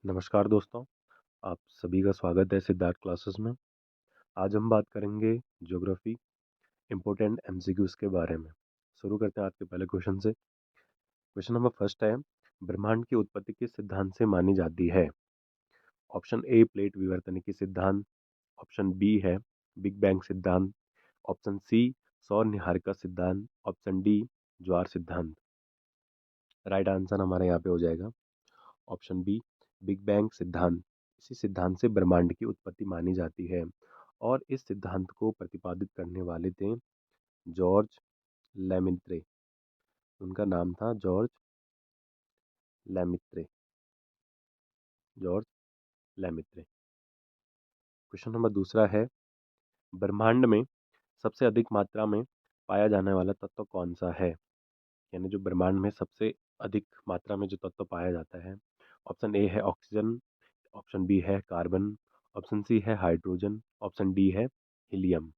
नमस्कार दोस्तों, आप सभी का स्वागत है सिद्धार्थ क्लासेस में। आज हम बात करेंगे ज्योग्राफी इम्पोर्टेंट एमसीक्यूज के बारे में। शुरू करते हैं आज के पहले क्वेश्चन से। क्वेश्चन नंबर फर्स्ट है, ब्रह्मांड की उत्पत्ति किस सिद्धांत से मानी जाती है? ऑप्शन ए प्लेट विवर्तनिकी सिद्धांत, ऑप्शन बी है बिग बैंग सिद्धांत, ऑप्शन सी सौर निहारिका सिद्धांत, ऑप्शन डी ज्वार सिद्धांत। राइट आंसर हमारा यहाँ पे हो जाएगा ऑप्शन बी बिग बैंग सिद्धांत। इसी सिद्धांत से ब्रह्मांड की उत्पत्ति मानी जाती है और इस सिद्धांत को प्रतिपादित करने वाले थे जॉर्ज लेमित्रे। उनका नाम था जॉर्ज लेमित्रे। जॉर्ज लेमित्रे। क्वेश्चन नंबर दूसरा है, ब्रह्मांड में सबसे अधिक मात्रा में पाया जाने वाला तत्व कौन सा है? यानी जो ब्रह्मांड में सबसे अधिक मात्रा में जो तत्व पाया जाता है। ऑप्शन ए है ऑक्सीजन, ऑप्शन बी है कार्बन, ऑप्शन सी है हाइड्रोजन, ऑप्शन डी है हीलियम।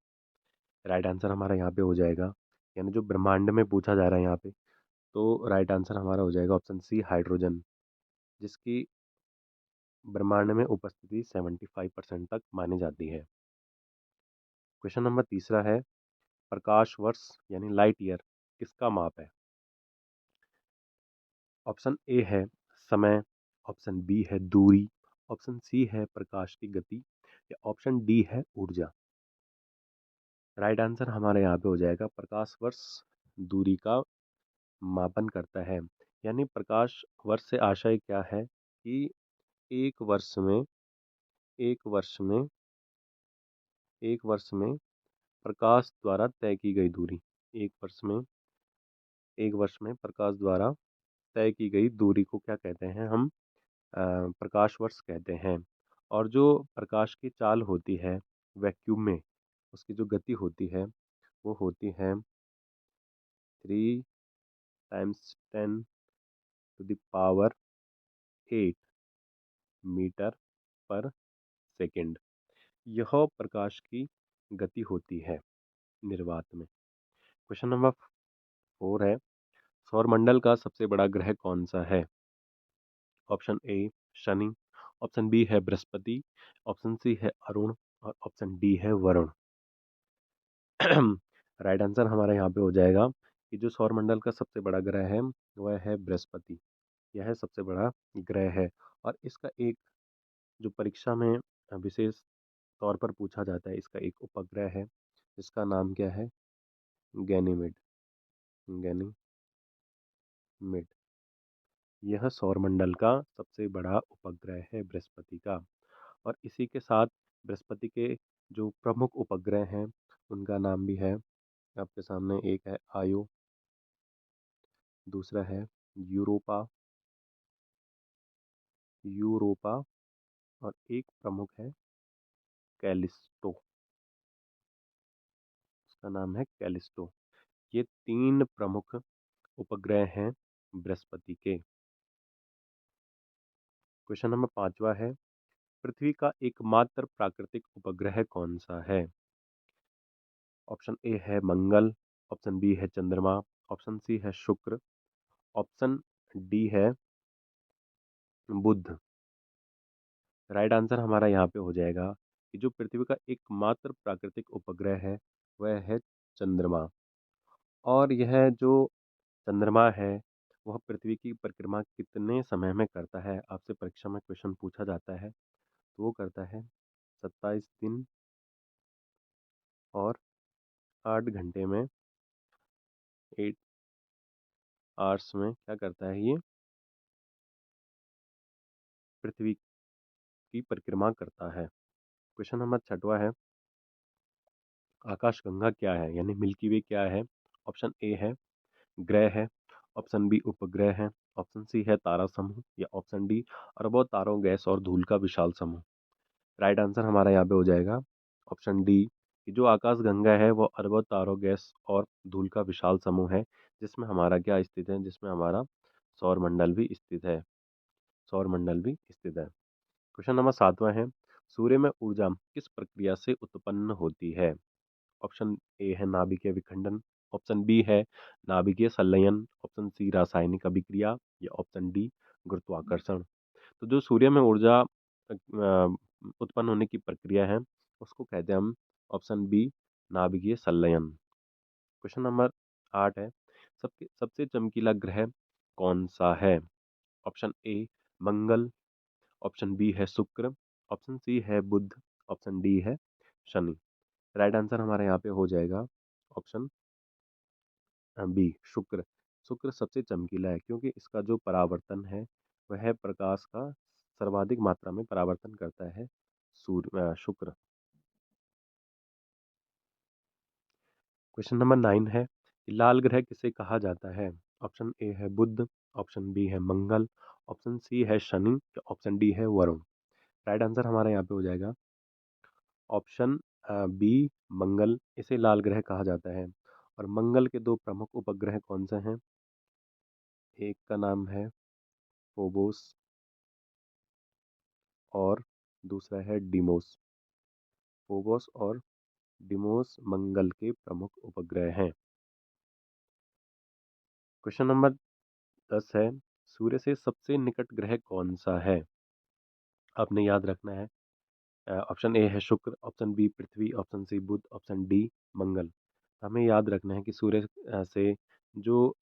राइट आंसर हमारा यहाँ पे हो जाएगा, यानी जो ब्रह्मांड में पूछा जा रहा है यहाँ पे, तो राइट आंसर हमारा हो जाएगा ऑप्शन सी हाइड्रोजन, जिसकी ब्रह्मांड में उपस्थिति 75% तक मानी जाती है। क्वेश्चन नंबर तीसरा है, प्रकाश वर्ष यानी लाइट ईयर किसका माप है? ऑप्शन ए है समय, ऑप्शन बी है दूरी, ऑप्शन सी है प्रकाश की गति, या ऑप्शन डी है ऊर्जा। राइट आंसर हमारे यहाँ पे हो जाएगा प्रकाश वर्ष दूरी का मापन करता है। यानी प्रकाश वर्ष से आशय क्या है कि एक वर्ष में एक वर्ष में एक वर्ष में प्रकाश द्वारा तय की गई दूरी, एक वर्ष में एक वर्ष में प्रकाश द्वारा तय की गई दूरी को क्या कहते हैं हम? प्रकाश वर्ष कहते हैं। और जो प्रकाश की चाल होती है वैक्यूम में, उसकी जो गति होती है वो होती है 3 × 10⁸ मीटर पर सेकेंड। यह प्रकाश की गति होती है निर्वात में। क्वेश्चन नंबर 4 है, सौरमंडल का सबसे बड़ा ग्रह कौन सा है? Option A Shani, option B है बृहस्पति, ऑप्शन सी है अरुण, और ऑप्शन डी है वरुण। राइट आंसर हमारा यहाँ पे हो जाएगा कि जो सौरमंडल का सबसे बड़ा ग्रह है वह है बृहस्पति। यह सबसे बड़ा ग्रह है और इसका एक जो परीक्षा में विशेष तौर पर पूछा जाता है, इसका एक उपग्रह है जिसका नाम क्या है? गैनीमेड। गैनीमेड। यह सौरमंडल का सबसे बड़ा उपग्रह है बृहस्पति का। और इसी के साथ बृहस्पति के जो प्रमुख उपग्रह हैं उनका नाम भी है आपके सामने। एक है आयो, दूसरा है यूरोपा यूरोपा और एक प्रमुख है कैलिस्टो। उसका नाम है कैलिस्टो। ये 3 प्रमुख उपग्रह हैं बृहस्पति के। क्वेश्चन नंबर 5वां है, पृथ्वी का एकमात्र प्राकृतिक उपग्रह कौन सा है? ऑप्शन ए है मंगल, ऑप्शन बी है चंद्रमा, ऑप्शन सी है शुक्र, ऑप्शन डी है बुध। राइट आंसर हमारा यहाँ पे हो जाएगा कि जो पृथ्वी का एकमात्र प्राकृतिक उपग्रह है वह है चंद्रमा। और यह जो चंद्रमा है वह पृथ्वी की परिक्रमा कितने समय में करता है? आपसे परीक्षा में क्वेश्चन पूछा जाता है तो वो करता है 27 दिन और 8 घंटे में, 8 आवर्स में क्या करता है ये? पृथ्वी की परिक्रमा करता है। क्वेश्चन नंबर 6वां है, आकाशगंगा क्या है यानी मिल्की वे क्या है? ऑप्शन ए है ग्रह है, ऑप्शन बी उपग्रह है, ऑप्शन सी है तारा समूह, या ऑप्शन डी अरबों तारों गैस और धूल का विशाल समूह। राइट आंसर हमारा यहाँ पे हो जाएगा ऑप्शन डी कि जो आकाशगंगा है वो अरबों तारों गैस और धूल का विशाल समूह है, जिसमें हमारा क्या स्थित है? जिसमें हमारा सौरमंडल भी स्थित है। सौरमंडल भी स्थित है। क्वेश्चन नंबर 7वां है, सूर्य में ऊर्जा किस प्रक्रिया से उत्पन्न होती है? ऑप्शन ए है नाभिकीय विखंडन, ऑप्शन बी है नाभिकीय संलयन, ऑप्शन सी रासायनिक अभिक्रिया, या ऑप्शन डी गुरुत्वाकर्षण। तो जो सूर्य में ऊर्जा उत्पन्न होने की प्रक्रिया है उसको कहते हैं हम ऑप्शन बी नाभिकीय संलयन। क्वेश्चन नंबर 8 है, सबके सबसे चमकीला ग्रह कौन सा है? Option A Mangal, option B है शुक्र, ऑप्शन सी है बुध, ऑप्शन डी है शनि। राइट आंसर हमारे यहाँ पे हो जाएगा ऑप्शन बी शुक्र। शुक्र सबसे चमकीला है क्योंकि इसका जो परावर्तन है वह प्रकाश का सर्वाधिक मात्रा में परावर्तन करता है शुक्र। क्वेश्चन नंबर 9 है कि लाल ग्रह किसे कहा जाता है? ऑप्शन ए है बुध, ऑप्शन बी है मंगल, ऑप्शन सी है शनि, ऑप्शन डी है वरुण। राइट आंसर हमारे यहाँ पे हो जाएगा ऑप्शन बी मंगल, इसे लाल ग्रह कहा जाता है। और मंगल के दो प्रमुख उपग्रह कौन से हैं? एक का नाम है फोबोस और दूसरा है डिमोस। फोबोस और डिमोस मंगल के प्रमुख उपग्रह हैं। क्वेश्चन नंबर 10 है, सूर्य से सबसे निकट ग्रह कौन सा है? आपने याद रखना है ऑप्शन ए है शुक्र, ऑप्शन बी पृथ्वी, ऑप्शन सी बुध, ऑप्शन डी मंगल। हमें याद रखना है कि सूर्य से जो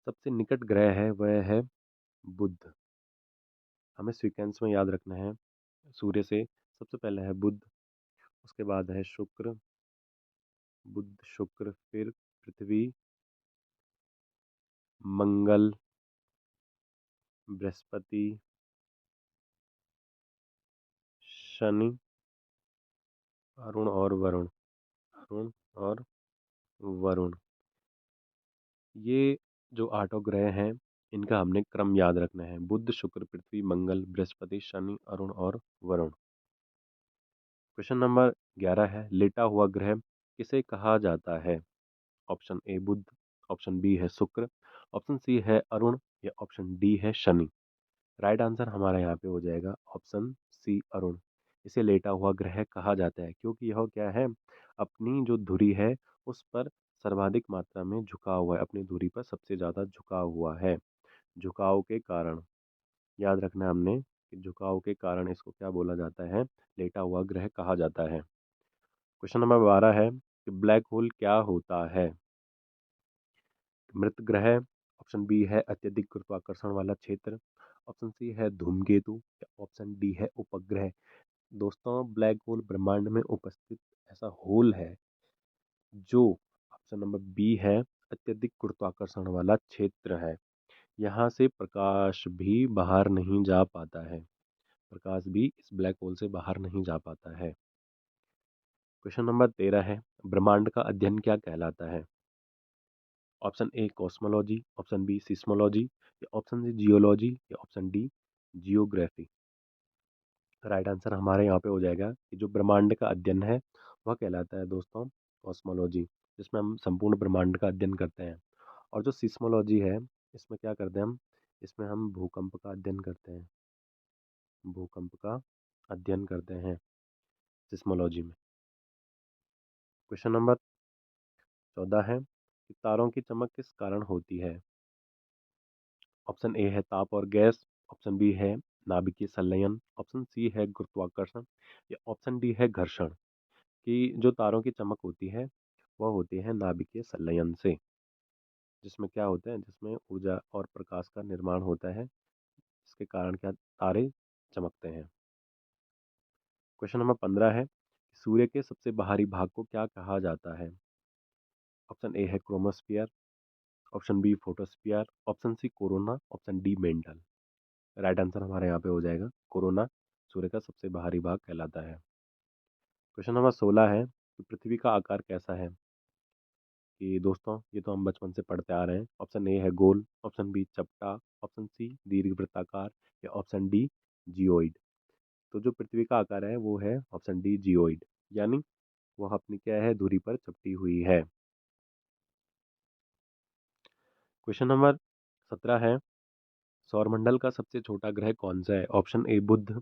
सबसे निकट ग्रह है वह है बुध। हमें सीक्वेंस में याद रखना है, सूर्य से सबसे पहले है बुध, उसके बाद है शुक्र, बुध शुक्र, फिर पृथ्वी, मंगल, बृहस्पति, शनि, अरुण और वरुण। अरुण और वरुण, ये जो आठों ग्रह हैं इनका हमने क्रम याद रखना है, बुध शुक्र पृथ्वी मंगल बृहस्पति शनि अरुण और वरुण। क्वेश्चन नंबर 11 है, लेटा हुआ ग्रह किसे कहा जाता है? Option A Budh, option B है शुक्र, ऑप्शन सी है अरुण या ऑप्शन डी है शनि। राइट आंसर हमारा यहाँ पे हो जाएगा ऑप्शन सी अरुण। इसे लेटा हुआ ग्रह कहा जाता है क्योंकि यह क्या है, अपनी जो धुरी है उस पर सर्वाधिक मात्रा में झुका हुआ है, अपनी धुरी पर सबसे ज़्यादा झुका हुआ है। झुकाव के कारण याद रखना है हमने कि झुकाव के कारण इसको क्या बोला जाता है, लेटा हुआ ग्रह कहा जाता है। क्वेश्चन नंबर 12 है कि ब्लैक होल क्या होता है? मृत ग्रह, ऑप्शन बी है अत्यधिक गुरुत्वाकर्षण वाला क्षेत्र, ऑप्शन सी है धूमकेतु या ऑप्शन डी है उपग्रह। दोस्तों ब्लैक होल ब्रह्मांड में उपस्थित ऐसा होल है जो ऑप्शन नंबर बी है अत्यधिक गुरुत्वाकर्षण वाला क्षेत्र है। यहाँ से प्रकाश भी बाहर नहीं जा पाता है, प्रकाश भी इस ब्लैक होल से बाहर नहीं जा पाता है। क्वेश्चन नंबर 13 है, ब्रह्मांड का अध्ययन क्या कहलाता है? Option A cosmology, option B seismology या ऑप्शन सी जियोलॉजी या option D geography. Right answer हमारे यहाँ पे हो जाएगा कि जो ब्रह्मांड का अध्ययन है वह कहलाता है दोस्तों कॉस्मोलॉजी, जिसमें हम संपूर्ण ब्रह्मांड का अध्ययन करते हैं। और जो सिस्मोलॉजी है इसमें क्या करते हैं हम, इसमें हम भूकंप का अध्ययन करते हैं, भूकंप का अध्ययन करते हैं सिस्मोलॉजी में। क्वेश्चन नंबर 14 है कि तारों की चमक किस कारण होती है? ऑप्शन ए है ताप और गैस, ऑप्शन बी है नाभिकीय संलयन, ऑप्शन सी है गुरुत्वाकर्षण या ऑप्शन डी है घर्षण। कि जो तारों की चमक होती है वह होती है नाभिकीय संलयन से, जिसमें क्या होता है, जिसमें ऊर्जा और प्रकाश का निर्माण होता है, इसके कारण क्या तारे चमकते हैं। क्वेश्चन नंबर 15 है, सूर्य के सबसे बाहरी भाग को क्या कहा जाता है? ऑप्शन ए है chromosphere, option B photosphere, option C corona, option D mantle. Right answer हमारे यहाँ पे हो जाएगा कोरोना, सूर्य का सबसे बाहरी भाग कहलाता है। क्वेश्चन नंबर 16 है कि पृथ्वी का आकार कैसा है? कि दोस्तों ये तो हम बचपन से पढ़ते आ रहे हैं, ऑप्शन ए है गोल, ऑप्शन बी चपटा, ऑप्शन सी दीर्घ वृत्ताकार या ऑप्शन डी जियोइड। तो जो पृथ्वी का आकार है वो है ऑप्शन डी जियोइड, यानी वह अपनी क्या है धुरी पर चपटी हुई है। क्वेश्चन नंबर 17 है, सौरमंडल का सबसे छोटा ग्रह कौन सा है? Option A Budh,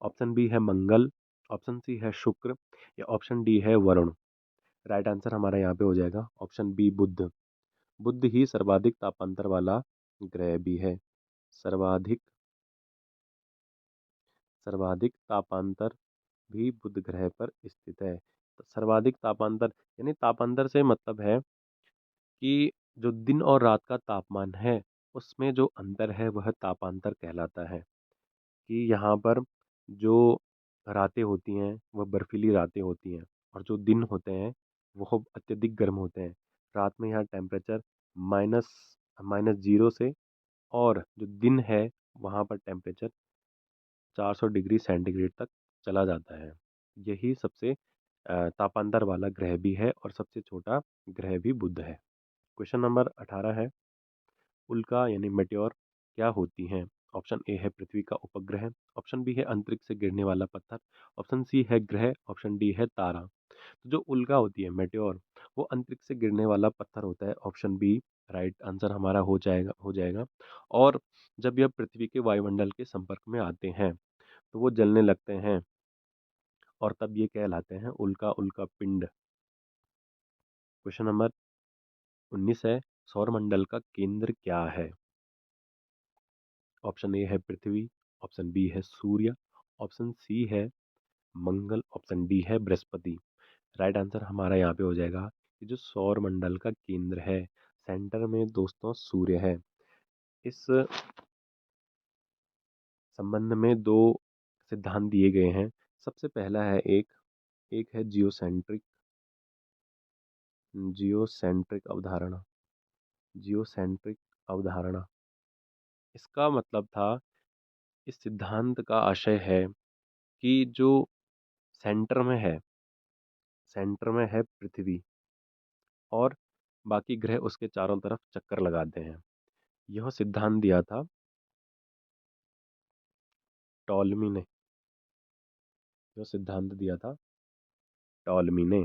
option B है मंगल, ऑप्शन सी है शुक्र या ऑप्शन डी है वरुण। राइट आंसर हमारा यहाँ पे हो जाएगा ऑप्शन बी बुध। बुध ही सर्वाधिक तापांतर वाला ग्रह भी है, सर्वाधिक सर्वाधिक तापांतर भी बुध ग्रह पर स्थित है। तो सर्वाधिक तापांतर यानी तापांतर से मतलब है कि जो दिन और रात का तापमान है उसमें जो अंतर है वह तापांतर कहलाता है। कि यहाँ पर जो रातें होती हैं वह बर्फीली रातें होती हैं और जो दिन होते हैं वह अत्यधिक गर्म होते हैं। रात में यहाँ टेम्परेचर माइनस माइनस जीरो से, और जो दिन है वहाँ पर टेम्परेचर 400 डिग्री सेंटीग्रेड तक चला जाता है। यही सबसे तापांतर वाला ग्रह भी है और सबसे छोटा ग्रह भी बुध है। क्वेश्चन नंबर 18 है, उल्का यानी मेटेओर क्या होती हैं? ऑप्शन ए है पृथ्वी का उपग्रह, ऑप्शन बी है अंतरिक्ष से गिरने वाला पत्थर, ऑप्शन सी है ग्रह, ऑप्शन डी है तारा। तो जो उल्का होती है मेटेओर, वो अंतरिक्ष से गिरने वाला पत्थर होता है। ऑप्शन बी राइट आंसर हमारा हो जाएगा। और जब यह पृथ्वी के वायुमंडल के संपर्क में आते हैं तो वो जलने लगते हैं और तब ये कहलाते हैं उल्का उल्का पिंड। क्वेश्चन नंबर 19 है, सौरमंडल का केंद्र क्या है? ऑप्शन ए है पृथ्वी, ऑप्शन बी है सूर्य, ऑप्शन सी है मंगल, ऑप्शन डी है बृहस्पति। राइट आंसर हमारा यहाँ पे हो जाएगा कि जो सौर मंडल का केंद्र है, सेंटर में दोस्तों सूर्य है। इस संबंध में दो सिद्धांत दिए गए हैं। सबसे पहला है एक एक है जियोसेंट्रिक जियोसेंट्रिक अवधारणा। जियोसेंट्रिक अवधारणा, इसका मतलब था, इस सिद्धांत का आशय है कि जो सेंटर में है सेंटर में है पृथ्वी और बाकी ग्रह उसके चारों तरफ चक्कर लगाते हैं। यह सिद्धांत दिया था टॉलमी ने। यह सिद्धांत दिया था टॉलमी ने।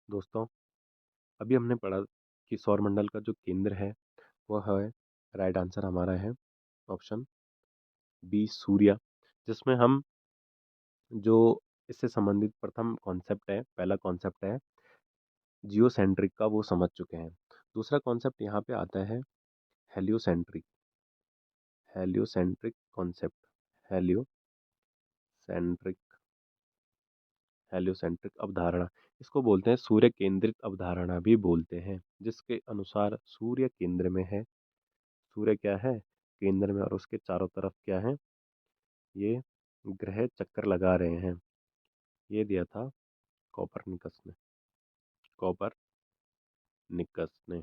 दोस्तों, अभी हमने पढ़ा कि सौरमंडल का जो केंद्र है वह है, राइट आंसर हमारा है ऑप्शन बी सूर्य। जिसमें हम जो इससे संबंधित प्रथम कॉन्सेप्ट है, पहला कॉन्सेप्ट है जियोसेंट्रिक का, वो समझ चुके हैं। दूसरा कॉन्सेप्ट यहाँ पे आता है heliocentric. Heliocentric concept. Heliocentric heliocentric अवधारणा, इसको बोलते हैं सूर्य केंद्रित अवधारणा भी बोलते हैं, जिसके अनुसार सूर्य केंद्र में है। सूर्य क्या है? केंद्र में, और उसके चारों तरफ क्या है? ये ग्रह चक्कर लगा रहे हैं। ये दिया था कॉपरनिकस ने। कॉपरनिकस ने।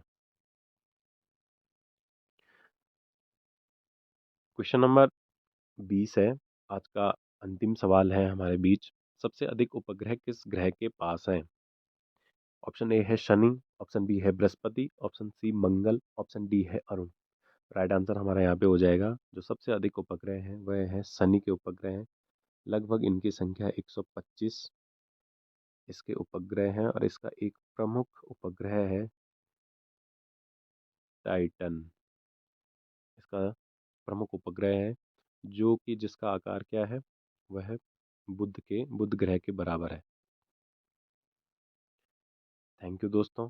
क्वेश्चन नंबर 20 है, आज का अंतिम सवाल है हमारे बीच। सबसे अधिक उपग्रह किस ग्रह के पास है? ऑप्शन ए है शनि, ऑप्शन बी है बृहस्पति, ऑप्शन सी मंगल, ऑप्शन डी है अरुण। राइट आंसर हमारा यहाँ पे हो जाएगा, जो सबसे अधिक उपग्रह हैं वह है शनि के उपग्रह हैं। लगभग इनकी संख्या 125 इसके उपग्रह हैं, और इसका एक प्रमुख उपग्रह है टाइटन। इसका प्रमुख उपग्रह है, जो कि जिसका आकार क्या है? वह बुध ग्रह के बराबर है। थैंक यू दोस्तों।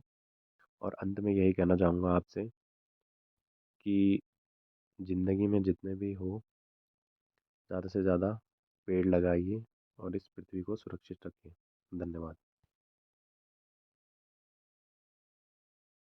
और अंत में यही कहना चाहूँगा आपसे कि ज़िंदगी में जितने भी हो, ज़्यादा से ज़्यादा पेड़ लगाइए और इस पृथ्वी को सुरक्षित रखिए। धन्यवाद।